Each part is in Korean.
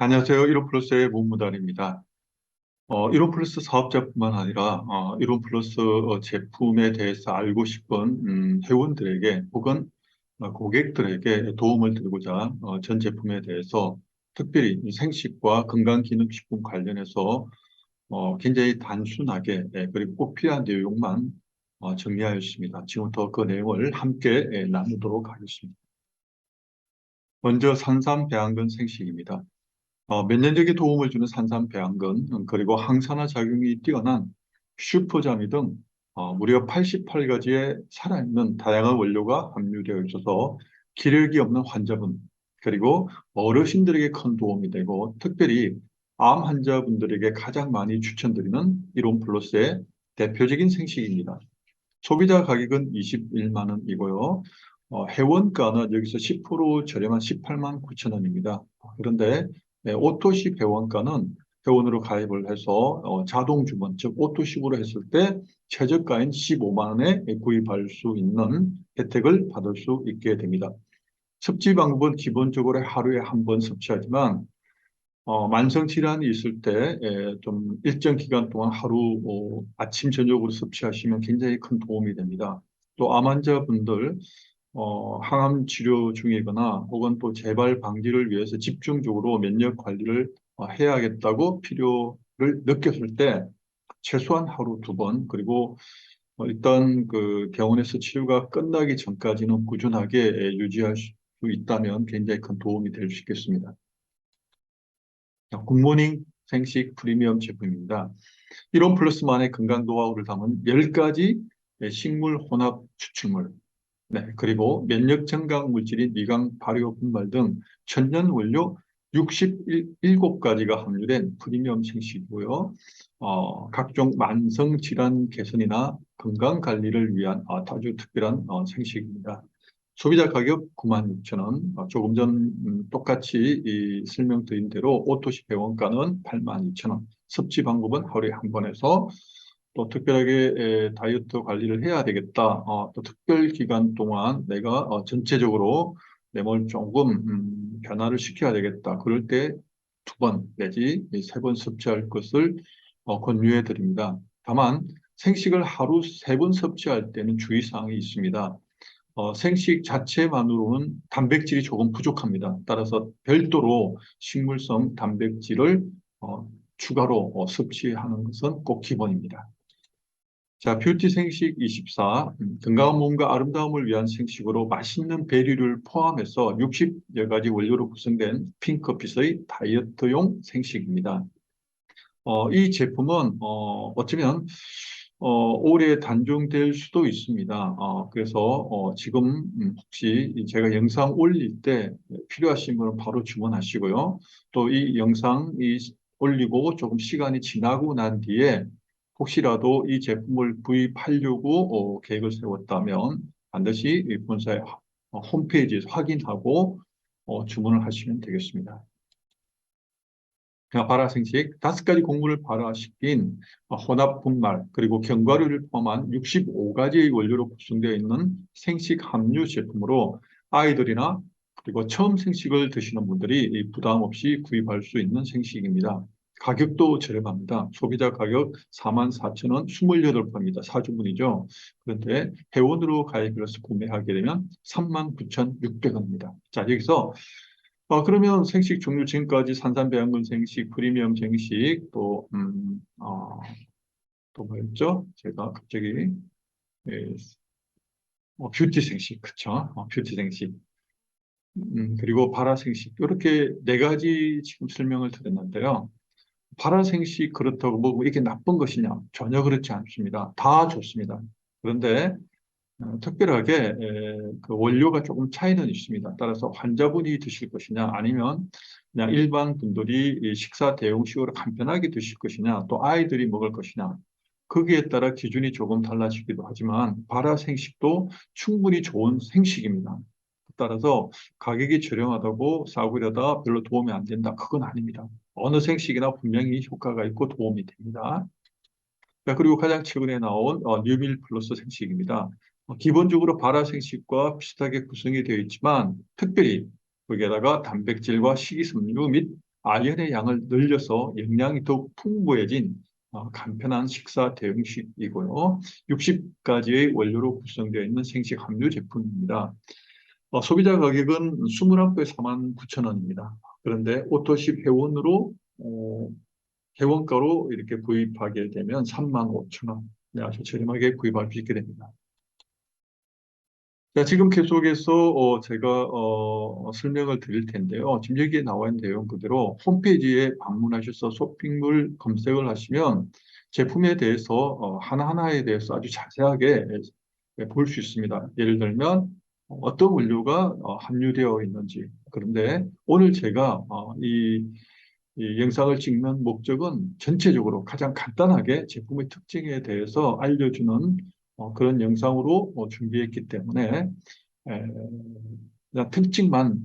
안녕하세요. 이로플러스의 문무달입니다. 이로플러스 사업자뿐만 아니라 이로플러스 제품에 대해서 알고 싶은 회원들에게 혹은 고객들에게 도움을 드리고자 전 제품에 대해서 특별히 이 생식과 건강기능식품 관련해서 굉장히 단순하게 그리고 꼭 필요한 내용만 정리하였습니다. 지금부터 그 내용을 함께 나누도록 하겠습니다. 먼저 산삼배양근 생식입니다. 면역력에 도움을 주는 산삼배양근, 그리고 항산화 작용이 뛰어난 슈퍼자미 등 무려 88가지의 살아있는 다양한 원료가 함유되어 있어서 기력이 없는 환자분, 그리고 어르신들에게 큰 도움이 되고 특별히 암 환자분들에게 가장 많이 추천드리는 이론플러스의 대표적인 생식입니다. 소비자 가격은 21만 원이고요. 회원가는 여기서 10% 저렴한 18만 9천 원입니다. 그런데 오토십 회원가는 회원으로 가입을 해서 자동 주문, 즉 오토십으로 했을 때 최저가인 15만 원에 구입할 수 있는 혜택을 받을 수 있게 됩니다. 섭취 방법은 기본적으로 하루에 한 번 섭취하지만 만성 질환이 있을 때 좀 일정 기간 동안 하루 아침 저녁으로 섭취하시면 굉장히 큰 도움이 됩니다. 또 암 환자분들 항암 치료 중이거나 혹은 또 재발 방지를 위해서 집중적으로 면역 관리를 해야겠다고 필요를 느꼈을 때 최소한 하루 두 번, 그리고 일단 그 병원에서 치료가 끝나기 전까지는 꾸준하게 유지할 수 있다면 굉장히 큰 도움이 될 수 있겠습니다. 굿모닝 생식 프리미엄 제품입니다. 이론 플러스만의 건강 노하우를 담은 10가지 식물 혼합 추출물, 그리고 면역 증강 물질인 미강 발효 분말 등 천연 원료 67가지가 함유된 프리미엄 생식이고요. 각종 만성 질환 개선이나 건강 관리를 위한 아주 특별한 생식입니다. 소비자 가격 96,000원, 조금 전 똑같이 설명드린 대로 오토시 회원가는 82,000원, 섭취 방법은 하루에 한 번에서 또 특별하게 다이어트 관리를 해야 되겠다. 또 특별 기간 동안 내가 전체적으로 내 몸을 조금 변화를 시켜야 되겠다. 그럴 때 두 번 내지 세 번 섭취할 것을 권유해 드립니다. 다만 생식을 하루 세 번 섭취할 때는 주의사항이 있습니다. 생식 자체만으로는 단백질이 조금 부족합니다. 따라서 별도로 식물성 단백질을 추가로 섭취하는 것은 꼭 기본입니다. 자, 뷰티 생식 24, 건강한 몸과 아름다움을 위한 생식으로 맛있는 베리를 포함해서 60여 가지 원료로 구성된 핑크빛의 다이어트용 생식입니다. 이 제품은 어쩌면 올해 단종될 수도 있습니다. 그래서 지금 혹시 제가 영상 올릴 때 필요하신 분은 바로 주문하시고요. 또 이 영상이 올리고 조금 시간이 지나고 난 뒤에 혹시라도 이 제품을 구입하려고 계획을 세웠다면 반드시 이 본사의 홈페이지에서 확인하고 주문을 하시면 되겠습니다. 발화생식 5가지 곡물을 발화시킨 혼합 분말 그리고 견과류를 포함한 65가지의 원료로 구성되어 있는 생식 함유 제품으로 아이들이나 그리고 처음 생식을 드시는 분들이 부담 없이 구입할 수 있는 생식입니다. 가격도 저렴합니다. 소비자 가격 44,000원 28포입니다. 사주분이죠. 그런데 회원으로 가입을 해서 구매하게 되면 39,600원입니다. 자, 여기서 그러면 생식 종류 지금까지 산삼배양근 생식, 프리미엄 생식, 또 뭐였죠? 제가 갑자기, 예, 뷰티 생식, 그쵸? 뷰티 생식. 그리고 발화 생식. 이렇게 네 가지 지금 설명을 드렸는데요. 발화 생식 그렇다고 뭐 이게 나쁜 것이냐? 전혀 그렇지 않습니다. 다 좋습니다. 그런데 특별하게 그 원료가 조금 차이는 있습니다. 따라서 환자분이 드실 것이냐 아니면 그냥 일반 분들이 이 식사 대용식으로 간편하게 드실 것이냐 또 아이들이 먹을 것이냐 거기에 따라 기준이 조금 달라지기도 하지만 발화 생식도 충분히 좋은 생식입니다. 따라서 가격이 저렴하다고 싸구려다 별로 도움이 안 된다. 그건 아닙니다. 어느 생식이나 분명히 효과가 있고 도움이 됩니다. 자, 그리고 가장 최근에 나온 뉴밀 플러스 생식입니다. 기본적으로 발화 생식과 비슷하게 구성이 되어 있지만 특별히 거기에다가 단백질과 식이섬유 및 아연의 양을 늘려서 영양이 더욱 풍부해진 간편한 식사 대용식이고요. 60가지의 원료로 구성되어 있는 생식 함유 제품입니다. 소비자 가격은 21포에 49,000원입니다. 그런데 오토십 회원으로 회원가로 이렇게 구입하게 되면 35,000원. 네, 아주 저렴하게 구입할 수 있게 됩니다. 자, 지금 계속해서 제가 설명을 드릴 텐데요. 지금 여기에 나와 있는 내용 그대로 홈페이지에 방문하셔서 쇼핑몰 검색을 하시면 제품에 대해서 하나하나에 대해서 아주 자세하게 볼 수 있습니다. 예를 들면 어떤 원료가 함유되어 있는지. 그런데 오늘 제가 이 영상을 찍는 목적은 전체적으로 가장 간단하게 제품의 특징에 대해서 알려주는 그런 영상으로 준비했기 때문에 에, 그냥 특징만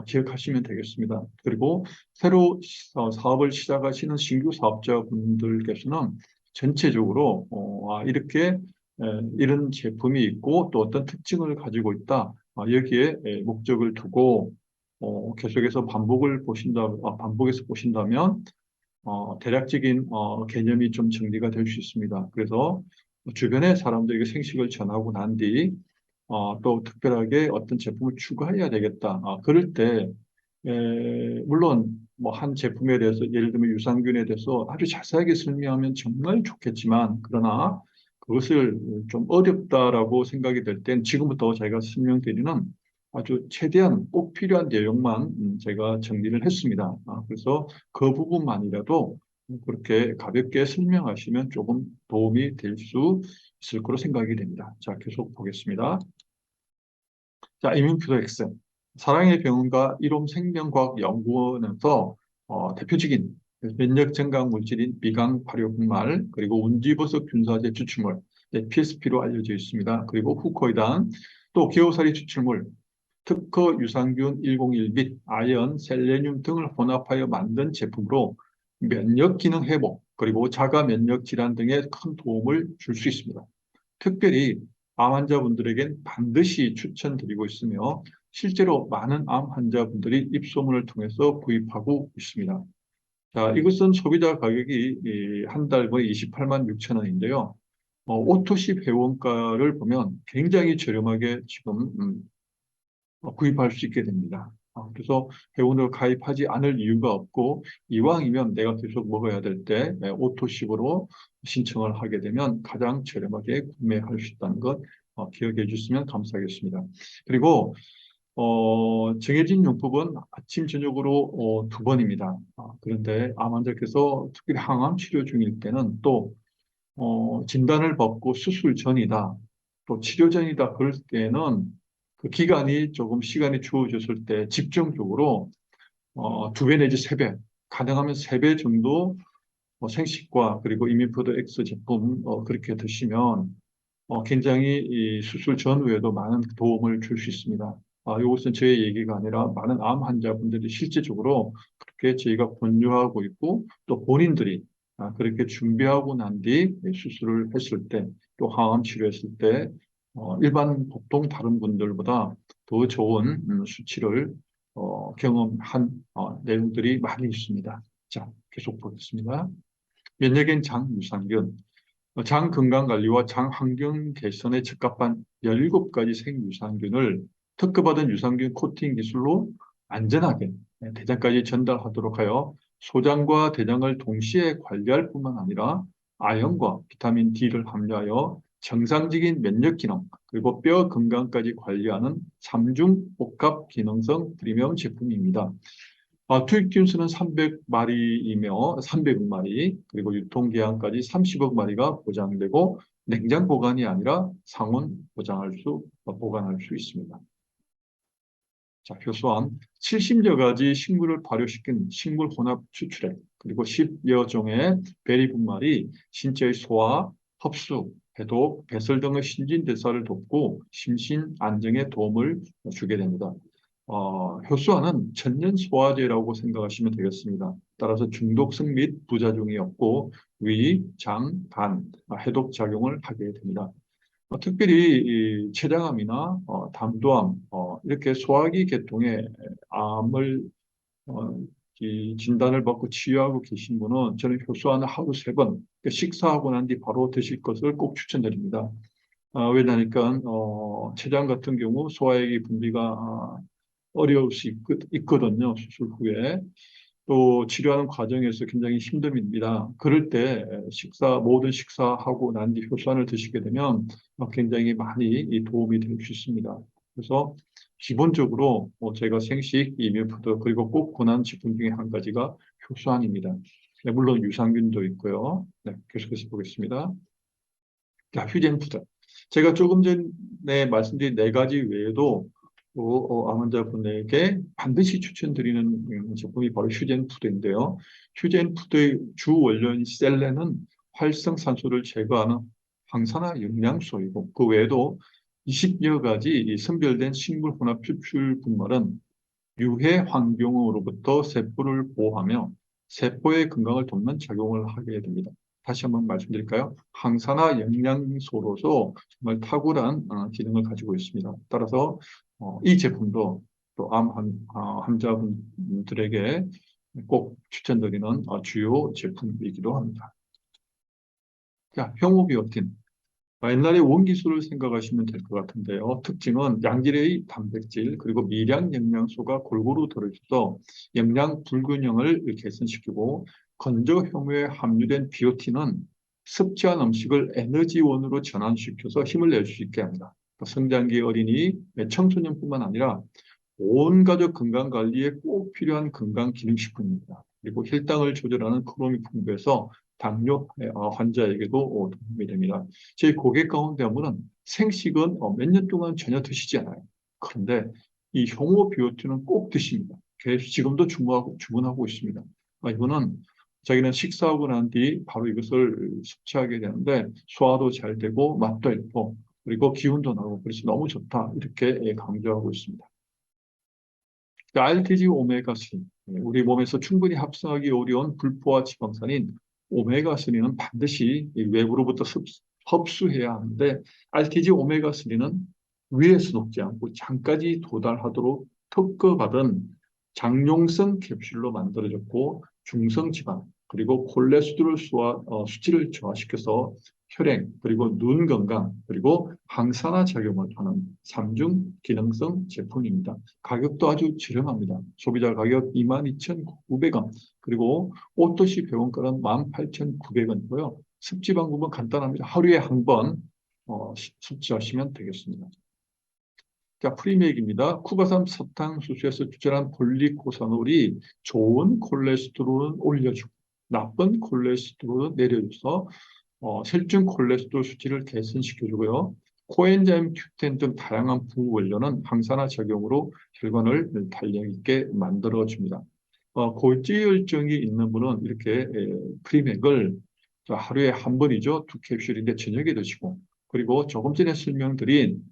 기억하시면 되겠습니다. 그리고 새로 사업을 시작하시는 신규 사업자분들께서는 전체적으로 이렇게 이런 제품이 있고 또 어떤 특징을 가지고 있다. 여기에 목적을 두고 계속해서 반복해서 보신다면 대략적인 개념이 좀 정리가 될 수 있습니다. 그래서 주변의 사람들에게 생식을 전하고 난 뒤, 또 특별하게 어떤 제품을 추가해야 되겠다. 그럴 때, 물론 뭐 한 제품에 대해서 예를 들면 유산균에 대해서 아주 자세하게 설명하면 정말 좋겠지만, 그러나 그것을 좀 어렵다라고 생각이 될 땐 지금부터 제가 설명드리는 아주 최대한 꼭 필요한 내용만 제가 정리를 했습니다. 그래서 그 부분만이라도 그렇게 가볍게 설명하시면 조금 도움이 될 수 있을 거로 생각이 됩니다. 자, 계속 보겠습니다. 자, 이민표도 사랑의 병원과 이롬생명과학연구원에서 대표적인 면역 증강 물질인 비강 발효분말 그리고 운지버섯 균사제 추출물 PSP로 알려져 있습니다. 그리고 후코이단 또 게오사리 추출물 특허 유산균 101 및 아연, 셀레늄 등을 혼합하여 만든 제품으로 면역 기능 회복 그리고 자가 면역 질환 등에 큰 도움을 줄 수 있습니다. 특별히 암 환자분들에겐 반드시 추천드리고 있으며 실제로 많은 암 환자분들이 입소문을 통해서 구입하고 있습니다. 자, 이것은 소비자 가격이 한 달에 28만 6천 원인데요. 오토십 회원가를 보면 굉장히 저렴하게 지금 구입할 수 있게 됩니다. 그래서 회원으로 가입하지 않을 이유가 없고 이왕이면 내가 계속 먹어야 될 때 오토십으로 신청을 하게 되면 가장 저렴하게 구매할 수 있다는 것 기억해 주시면 감사하겠습니다. 그리고 정해진 용법은 아침 저녁으로 2번입니다. 그런데 암 환자께서 특별히 항암 치료 중일 때는 또 진단을 받고 수술 전이다, 또 치료 전이다 그럴 때는 그 기간이 조금 시간이 주어졌을 때 집중적으로 2배 내지 3배, 가능하면 3배 정도 생식과 그리고 이민포도 X 제품 그렇게 드시면 굉장히 이 수술 전후에도 많은 도움을 줄 수 있습니다. 이것은 저의 얘기가 아니라 많은 암 환자분들이 실제적으로 그렇게 저희가 권유하고 있고 또 본인들이 그렇게 준비하고 난 뒤 수술을 했을 때 또 항암 치료했을 때 일반 보통 다른 분들보다 더 좋은 수치를 경험한 내용들이 많이 있습니다. 자, 계속 보겠습니다. 면역엔 장유산균. 장 건강 관리와 장 환경 개선에 적합한 17가지 생유산균을 특허받은 유산균 코팅 기술로 안전하게 대장까지 전달하도록 하여 소장과 대장을 동시에 관리할 뿐만 아니라 아연과 비타민 D를 함유하여 정상적인 면역 기능 그리고 뼈 건강까지 관리하는 3중 복합 기능성 프리미엄 제품입니다. 투입 기수는 300마리이며 300억 마리 그리고 유통기한까지 30억 마리가 보장되고 냉장 보관이 아니라 상온 보관할 수 있습니다. 자, 효소한 70여 가지 식물을 발효시킨 식물 혼합 추출액 그리고 10여 종의 베리 분말이 신체의 소화, 흡수, 해독, 배설 등의 신진대사를 돕고 심신 안정에 도움을 주게 됩니다. 효소화는 천연 소화제라고 생각하시면 되겠습니다. 따라서 중독성 및 부작용이 없고 위, 장, 간, 해독 작용을 하게 됩니다. 특별히 이 췌장암이나 담도암 이렇게 소화기 계통의 암을 이 진단을 받고 치유하고 계신 분은 저는 효소하는 하루 3번, 그러니까 식사하고 난 뒤 바로 드실 것을 꼭 추천드립니다. 왜냐하니까 췌장 같은 경우 소화액이 분비가 어려울 수 있거든요. 수술 후에. 또 치료하는 과정에서 굉장히 힘듭니다. 그럴 때 모든 식사하고 난 뒤 효소안을 드시게 되면 굉장히 많이 이 도움이 될 수 있습니다. 그래서 기본적으로 제가 생식, 이면푸드 그리고 꼭 권한 제품 중에 한 가지가 효소안입니다. 네, 물론 유산균도 있고요. 네, 계속해서 보겠습니다. 자, 휴젠푸드. 제가 조금 전에 말씀드린 4가지 외에도 또 암환자분에게 반드시 추천드리는 제품이 바로 휴젠푸드인데요. 휴젠푸드의 주 원료인 셀렌은 활성산소를 제거하는 항산화 영양소이고 그 외에도 20여 가지 이 선별된 식물 혼합 추출 분말은 유해 환경으로부터 세포를 보호하며 세포의 건강을 돕는 작용을 하게 됩니다. 다시 한번 말씀드릴까요? 항산화 영양소로서 정말 탁월한 기능을 가지고 있습니다. 따라서 이 제품도 또 환자분들에게 꼭 추천드리는 주요 제품이기도 합니다. 자, 효모비오틴. 옛날에 원기술을 생각하시면 될 것 같은데요. 특징은 양질의 단백질 그리고 미량 영양소가 골고루 들어있어서 영양 불균형을 개선시키고 건조 효모에 함유된 비오틴은 섭취한 음식을 에너지원으로 전환시켜서 힘을 낼 수 있게 합니다. 성장기 어린이, 청소년뿐만 아니라 온 가족 건강 관리에 꼭 필요한 건강 기능식품입니다. 그리고 혈당을 조절하는 크롬이 풍부해서 당뇨 환자에게도 도움이 됩니다. 저희 고객 가운데 한 분은 생식은 몇 년 동안 전혀 드시지 않아요. 그런데 이 효모비오틴은 꼭 드십니다. 그래서 지금도 주문하고 있습니다. 이분은 자기는 식사하고 난 뒤 바로 이것을 섭취하게 되는데 소화도 잘 되고 맛도 있고 그리고 기운도 나고 그래서 너무 좋다 이렇게 강조하고 있습니다. RTG 오메가3, 우리 몸에서 충분히 합성하기 어려운 불포화 지방산인 오메가3는 반드시 외부로부터 흡수해야 하는데 RTG 오메가3는 위에서 녹지 않고 장까지 도달하도록 특허받은 장용성 캡슐로 만들어졌고 중성 지방 그리고 콜레스테롤 수치를 저하시켜서 혈행, 그리고 눈 건강, 그리고 항산화 작용을 하는 3중 기능성 제품입니다. 가격도 아주 저렴합니다. 소비자 가격 22,900원, 그리고 옷도시 병원가는 18,900원이고요. 섭취 방법은 간단합니다. 하루에 한 번 섭취하시면 되겠습니다. 자, 프리메이크입니다. 쿠바산 사탕수수에서 추출한 폴리코사놀이 좋은 콜레스테롤은 올려주고 나쁜 콜레스테롤은 내려줘서 혈중 콜레스테롤 수치를 개선시켜주고요. 코엔자임 Q10 등 다양한 부원료는 항산화 작용으로 혈관을 탄력 있게 만들어줍니다. 고지혈증이 있는 분은 이렇게 프리맥을 하루에 한 번이죠. 2캡슐인데 저녁에 드시고 그리고 조금 전에 설명드린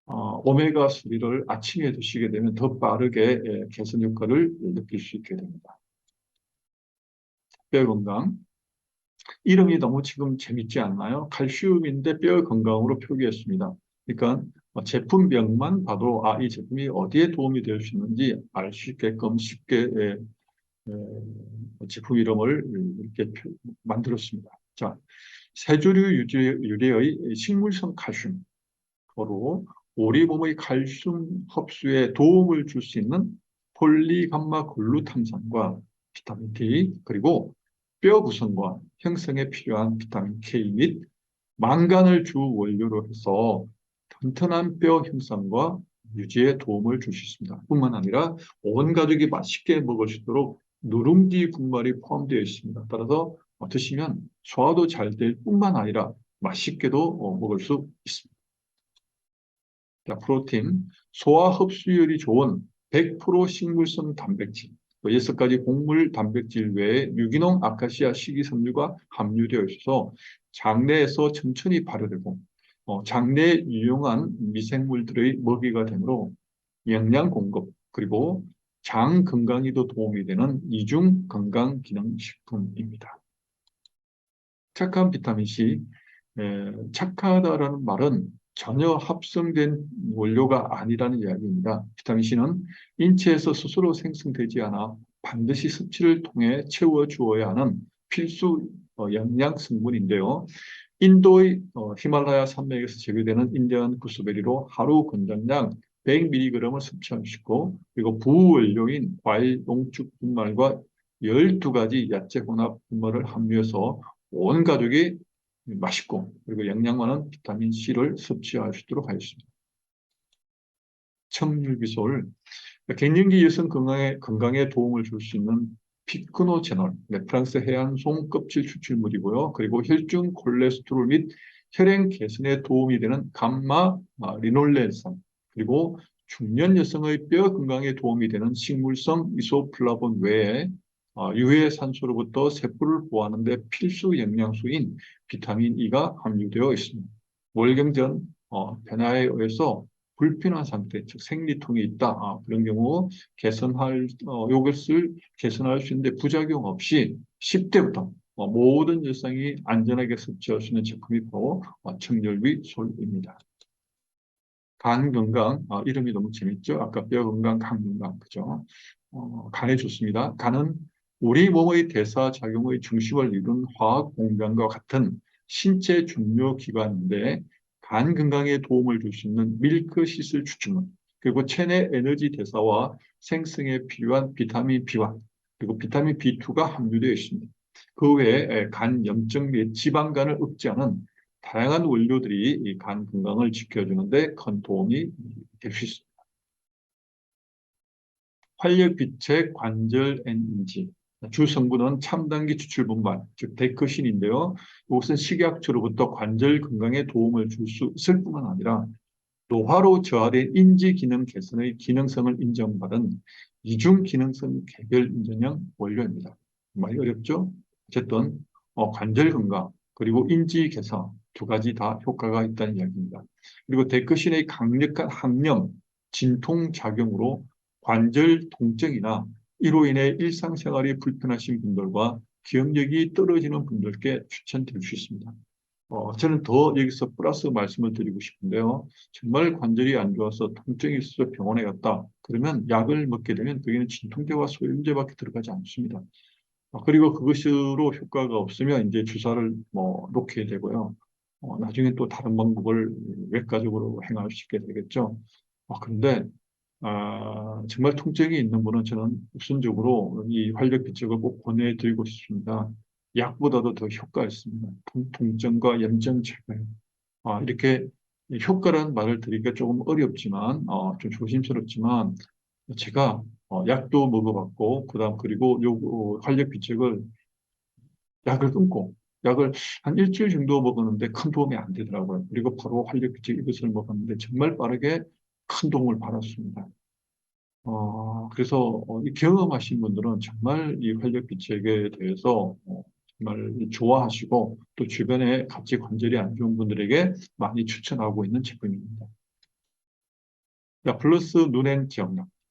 오메가3를 아침에 드시게 되면 더 빠르게 개선 효과를 느낄 수 있게 됩니다. 뼈 건강. 이름이 너무 지금 재밌지 않나요? 칼슘인데 뼈 건강으로 표기했습니다. 그러니까 제품명만 봐도 이 제품이 어디에 도움이 될 수 있는지 알 수 있게끔 쉽게 제품 이름을 이렇게 만들었습니다. 자, 세조류 유래의 식물성 칼슘, 바로 우리 몸의 칼슘 흡수에 도움을 줄 수 있는 폴리감마 글루탐산과 비타민 D, 그리고 뼈 구성과 형성에 필요한 비타민 K 및 망간을 주 원료로 해서 튼튼한 뼈 형성과 유지에 도움을 줄 수 있습니다. 뿐만 아니라 온 가족이 맛있게 먹을 수 있도록 누룽지 분말이 포함되어 있습니다. 따라서 드시면 소화도 잘 될 뿐만 아니라 맛있게도 먹을 수 있습니다. 자, 프로틴, 소화 흡수율이 좋은 100% 식물성 단백질, 6가지 곡물 단백질 외에 유기농 아카시아 식이섬유가 함유되어 있어서 장내에서 천천히 발효되고 장내에 유용한 미생물들의 먹이가 되므로 영양 공급 그리고 장 건강에도 도움이 되는 이중 건강 기능 식품입니다. 착한 비타민C, 착하다라는 말은 전혀 합성된 원료가 아니라는 이야기입니다. 비타민C는 인체에서 스스로 생성되지 않아 반드시 섭취를 통해 채워주어야 하는 필수 영양 성분인데요. 인도의 히말라야 산맥에서 재배되는 인디안 구스베리로 하루 권장량 100mg을 섭취하시고, 그리고 부원료인 과일, 농축 분말과 12가지 야채 혼합 분말을 함유해서 온 가족이 맛있고 그리고 영양 많은 비타민 C를 섭취하시도록 하겠습니다. 청율비솔, 갱년기 여성 건강에 도움을 줄 수 있는 피크노제놀, 프랑스 해안송 껍질 추출물이고요. 그리고 혈중 콜레스테롤 및 혈행 개선에 도움이 되는 감마 리놀렌산, 그리고 중년 여성의 뼈 건강에 도움이 되는 식물성 이소플라본 외에 유해 산소로부터 세포를 보호하는 데 필수 영양소인 비타민 E가 함유되어 있습니다. 월경전 변화에 의해서 불편한 상태, 즉 생리통이 있다. 그런 경우 이것을 개선할 수 있는데 부작용 없이 10대부터 모든 여성이 안전하게 섭취할 수 있는 제품이 바로 청열비솔입니다. 간 건강, 이름이 너무 재밌죠? 아까 뼈 건강, 간 건강, 그죠? 간에 좋습니다. 간은 우리 몸의 대사 작용의 중심을 이룬 화학 공장과 같은 신체 중요 기관인데, 간 건강에 도움을 줄 수 있는 밀크시슬 추출물, 그리고 체내 에너지 대사와 생성에 필요한 비타민 B와 그리고 비타민 B2가 함유되어 있습니다. 그 외에 간 염증 및 지방간을 억제하는 다양한 원료들이 이 간 건강을 지켜주는데 큰 도움이 될 수 있습니다. 활력빛의 관절 엔인지, 주 성분은 첨단기 추출 분말, 즉 데크신인데요. 이것은 식약처로부터 관절 건강에 도움을 줄 수 있을 뿐만 아니라 노화로 저하된 인지 기능 개선의 기능성을 인정받은 이중 기능성 개별 인증형 원료입니다. 많이 어렵죠? 어쨌든 관절 건강 그리고 인지 개선 두 가지 다 효과가 있다는 이야기입니다. 그리고 데크신의 강력한 항염, 진통 작용으로 관절 통증이나 이로 인해 일상생활이 불편하신 분들과 기억력이 떨어지는 분들께 추천드릴 수 있습니다. 저는 더 여기서 플러스 말씀을 드리고 싶은데요. 정말 관절이 안 좋아서 통증이 있어서 병원에 갔다. 그러면 약을 먹게 되면 거기는 진통제와 소염제밖에 들어가지 않습니다. 그리고 그것으로 효과가 없으면 이제 주사를 놓게 되고요. 나중에 또 다른 방법을 외과적으로 행할 수 있게 되겠죠. 그런데 정말 통증이 있는 분은 저는 우선적으로 이 활력 비책을 꼭 권해드리고 싶습니다. 약보다도 더 효과 있습니다. 통증과 염증 제거에. 이렇게 효과라는 말을 드리기가 조금 어렵지만, 좀 조심스럽지만, 제가 약도 먹어봤고, 그리고 요 활력 비책을 약을 끊고, 약을 한 일주일 정도 먹었는데 큰 도움이 안 되더라고요. 그리고 바로 활력 비책 이것을 먹었는데 정말 빠르게 큰 도움을 받았습니다. 그래서 이 경험하신 분들은 정말 이 활력비책에 대해서 정말 좋아하시고 또 주변에 같이 관절이 안 좋은 분들에게 많이 추천하고 있는 제품입니다. 자, 플러스 눈엔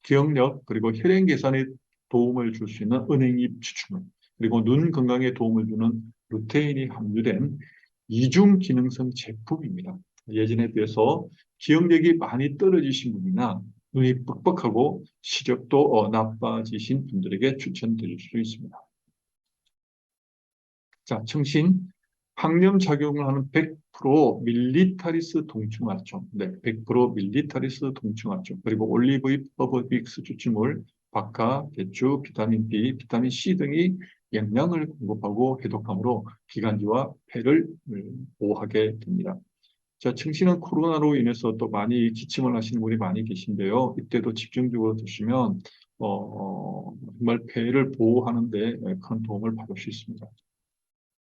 기억력 그리고 혈행 개선에 도움을 줄 수 있는 은행잎 추출물, 그리고 눈 건강에 도움을 주는 루테인이 함유된 이중 기능성 제품입니다. 예전에 비해서 기억력이 많이 떨어지신 분이나 눈이 뻑뻑하고 시력도 나빠지신 분들에게 추천드릴 수 있습니다. 자, 청신, 항염 작용을 하는 100% 밀리타리스 동충하초, 네, 100% 밀리타리스 동충하초, 그리고 올리브잎, 허브믹스 추출물, 박하, 대추, 비타민 B, 비타민 C 등이 영양을 공급하고 해독함으로 기관지와 폐를 보호하게 됩니다. 자, 청신은 코로나로 인해서 또 많이 기침을 하시는 분이 많이 계신데요. 이때도 집중적으로 드시면 정말 폐를 보호하는 데 큰 도움을 받을 수 있습니다.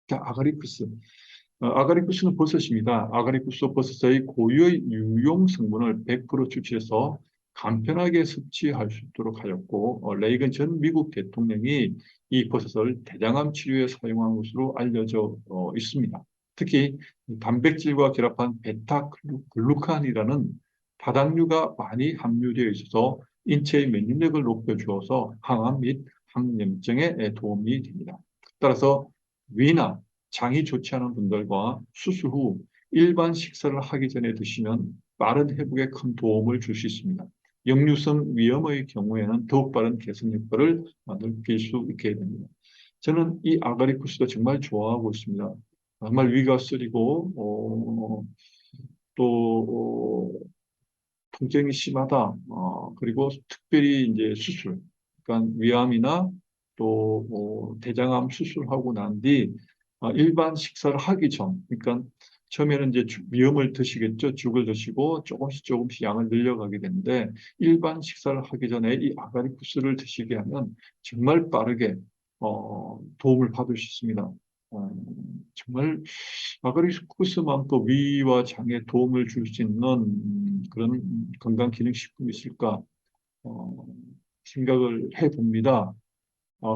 자, 아가리쿠스. 아가리쿠스는 버섯입니다. 아가리쿠스 버섯의 고유의 유용 성분을 100% 추출해서 간편하게 섭취할 수 있도록 하였고, 레이건 전 미국 대통령이 이 버섯을 대장암 치료에 사용한 것으로 알려져 있습니다. 특히 단백질과 결합한 베타글루칸이라는 다당류가 많이 함유되어 있어서 인체의 면역력을 높여주어서 항암 및 항염증에 도움이 됩니다. 따라서 위나 장이 좋지 않은 분들과 수술 후 일반 식사를 하기 전에 드시면 빠른 회복에 큰 도움을 줄 수 있습니다. 역류성 위염의 경우에는 더욱 빠른 개선 효과를 느낄 수 있게 됩니다. 저는 이 아가리쿠스도 정말 좋아하고 있습니다. 정말 위가 쓰리고 또 통증이 심하다. 그리고 특별히 이제 수술, 그러니까 위암이나 또 대장암 수술하고 난 뒤 일반 식사를 하기 전, 그러니까 처음에는 이제 미음을 드시겠죠. 죽을 드시고 조금씩 조금씩 양을 늘려가게 되는데 일반 식사를 하기 전에 이 아가리쿠스를 드시게 하면 정말 빠르게 도움을 받을 수 있습니다. 정말 아가리쿠스만큼 위와 장에 도움을 줄 수 있는 그런 건강기능식품이 있을까 어, 생각을 해봅니다.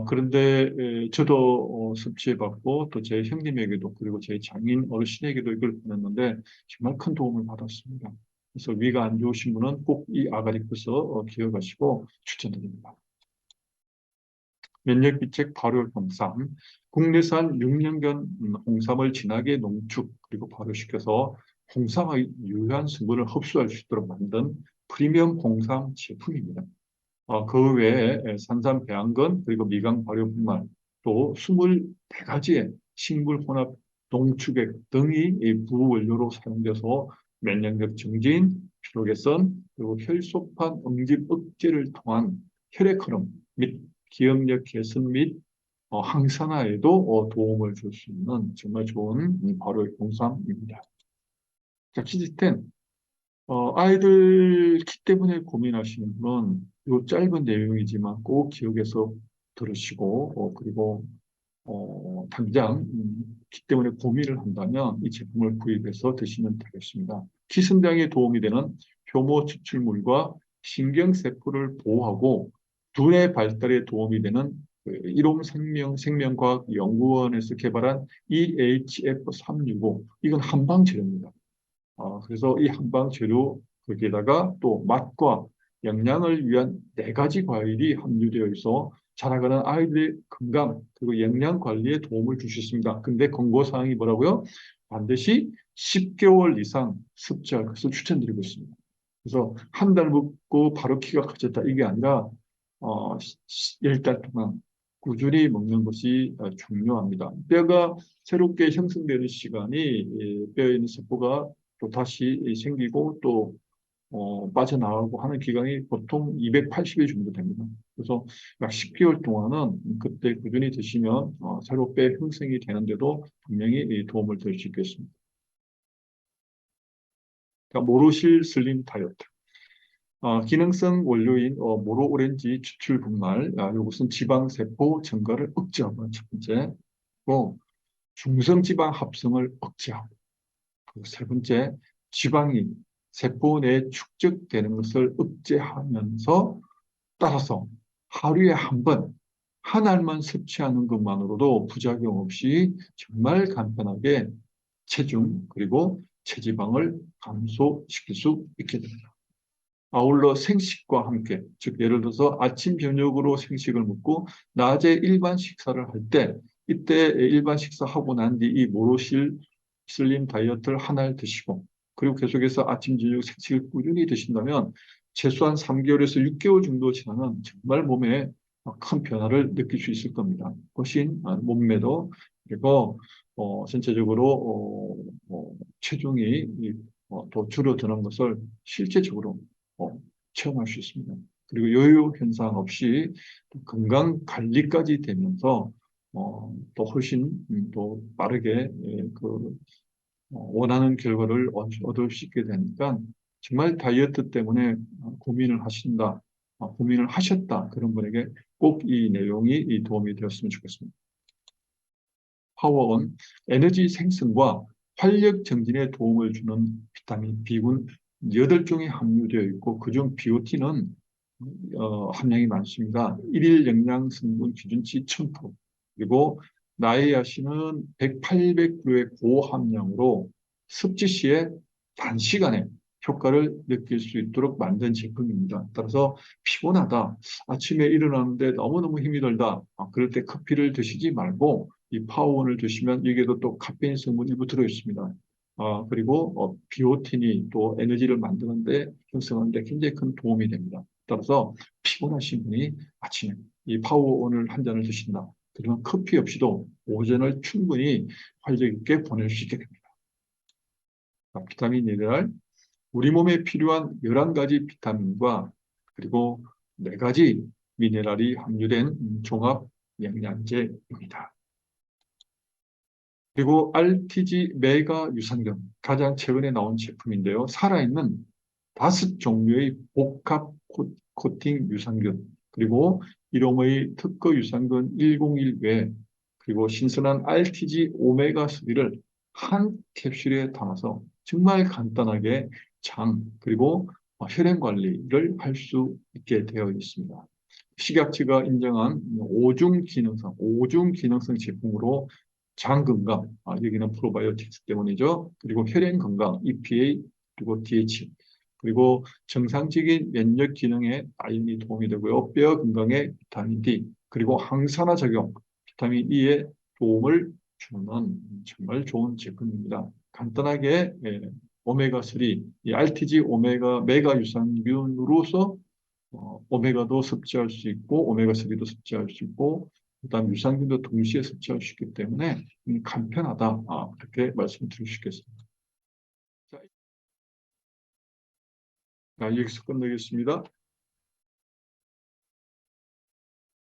그런데 저도 섭취해봤고 또 제 형님에게도 그리고 제 장인 어르신에게도 이걸 보냈는데 정말 큰 도움을 받았습니다. 그래서 위가 안 좋으신 분은 꼭 이 아가리쿠스 기억하시고 추천드립니다. 면역비책 발효 홍삼, 국내산 6년간 홍삼을 진하게 농축 그리고 발효시켜서 홍삼의 유효한 성분을 흡수할 수 있도록 만든 프리미엄 홍삼 제품입니다. 그 외에 산삼 배양근 그리고 미강 발효분말 또 24가지의 식물 혼합 농축액 등이 이 부원료로 사용돼서 면역력 증진, 피로 개선 그리고 혈소판 응집 억제를 통한 혈액 흐름 및 기억력 개선 및 항산화에도 도움을 줄 수 있는 정말 좋은 발효 홍삼입니다. 자, 키즈텐 아이들 키 때문에 고민하시는 분은 이 짧은 내용이지만 꼭 기억해서 들으시고 그리고 당장 키 때문에 고민을 한다면 이 제품을 구입해서 드시면 되겠습니다. 키 성장에 도움이 되는 효모 추출물과 신경세포를 보호하고 두뇌 발달에 도움이 되는 그 일용생명과학연구원에서 개발한 EHF365 이건 한방 재료입니다. 그래서 이 한방 재료 거기에다가 또 맛과 영양을 위한 4가지 과일이 함유되어 있어 자라가는 아이들의 건강 그리고 영양 관리에 도움을 줄 수 있습니다. 근데 권고사항이 뭐라고요? 반드시 10개월 이상 섭취할 것을 추천드리고 있습니다. 그래서 한 달 먹고 바로 키가 커졌다 이게 아니라 10달 동안 꾸준히 먹는 것이 중요합니다. 뼈가 새롭게 형성되는 시간이 뼈에 있는 세포가 또 다시 생기고 또 빠져나가고 하는 기간이 보통 280일 정도 됩니다. 그래서 약 10개월 동안은 그때 꾸준히 드시면 새로 뼈 형성이 되는데도 분명히 도움을 될 수 있겠습니다. 그러니까 모로실 슬림 다이어트. 기능성 원료인 모로 오렌지 추출 분말, 이것은 지방세포 증가를 억제하고 첫 번째, 또 중성지방 합성을 억제하고 그리고 세 번째, 지방이 세포 내에 축적되는 것을 억제하면서 따라서 하루에 한 번, 한 알만 섭취하는 것만으로도 부작용 없이 정말 간편하게 체중 그리고 체지방을 감소시킬 수 있게 됩니다. 아울러 생식과 함께, 즉 예를 들어서 아침 저녁으로 생식을 먹고 낮에 일반 식사를 할 때 이때 일반 식사하고 난 뒤 이 모로실 슬림 다이어트를 하나를 드시고 그리고 계속해서 아침 저녁 생식을 꾸준히 드신다면 최소한 3개월에서 6개월 정도 지나면 정말 몸에 큰 변화를 느낄 수 있을 겁니다. 훨씬 몸매도 그리고 전체적으로 체중이 더 줄어드는 것을 실제적으로 체험할 수 있습니다. 그리고 요요 현상 없이 건강 관리까지 되면서 또 훨씬 또 빠르게 그 원하는 결과를 얻을 수 있게 되니까 정말 다이어트 때문에 고민을 하신다, 고민을 하셨다 그런 분에게 꼭 이 내용이 이 도움이 되었으면 좋겠습니다. 파워온 에너지 생성과 활력 정진에 도움을 주는 비타민 B군 8종이 함유되어 있고 그중 BOT는 함량이 많습니다. 일일 영양 성분 기준치 1000% 그리고 나이아신은 100, 800%의 고함량으로 섭취 시에 단시간에 효과를 느낄 수 있도록 만든 제품입니다. 따라서 피곤하다, 아침에 일어나는데 너무너무 힘이 들다, 그럴 때 커피를 드시지 말고 이 파워원을 드시면 여기에도 또 카페인 성분 일부 들어있습니다. 그리고 비오틴이 또 에너지를 만드는데 형성하는데 굉장히 큰 도움이 됩니다. 따라서 피곤하신 분이 아침에 이 파워온을 한 잔을 드신다. 그러면 커피 없이도 오전을 충분히 활력 있게 보낼 수 있게 됩니다. 비타민 미네랄, 우리 몸에 필요한 11가지 비타민과 그리고 4가지 미네랄이 함유된 종합 영양제입니다. 그리고 RTG 메가 유산균, 가장 최근에 나온 제품인데요. 살아있는 5종류의 복합 코팅 유산균, 그리고 일용의 특허 유산균 101 외, 그리고 신선한 RTG 오메가3를 한 캡슐에 담아서 정말 간단하게 장, 그리고 혈행 관리를 할 수 있게 되어 있습니다. 식약처가 인정한 오중 기능성 제품으로 장 건강, 여기는 프로바이오틱스 때문이죠. 그리고 혈행 건강, EPA, 그리고 DH, 그리고 정상적인 면역 기능에 아연이 도움이 되고요. 뼈 건강에 비타민 D, 그리고 항산화 작용, 비타민 E에 도움을 주는 정말 좋은 제품입니다. 간단하게 오메가3, 이 RTG 오메가 메가 유산균으로서 오메가도 섭취할 수 있고 오메가3도 섭취할 수 있고 그다음 유산균도 동시에 섭취할 수 있기 때문에 간편하다. 그렇게 말씀드릴 수 있겠습니다. 자, 여기서 끝내겠습니다.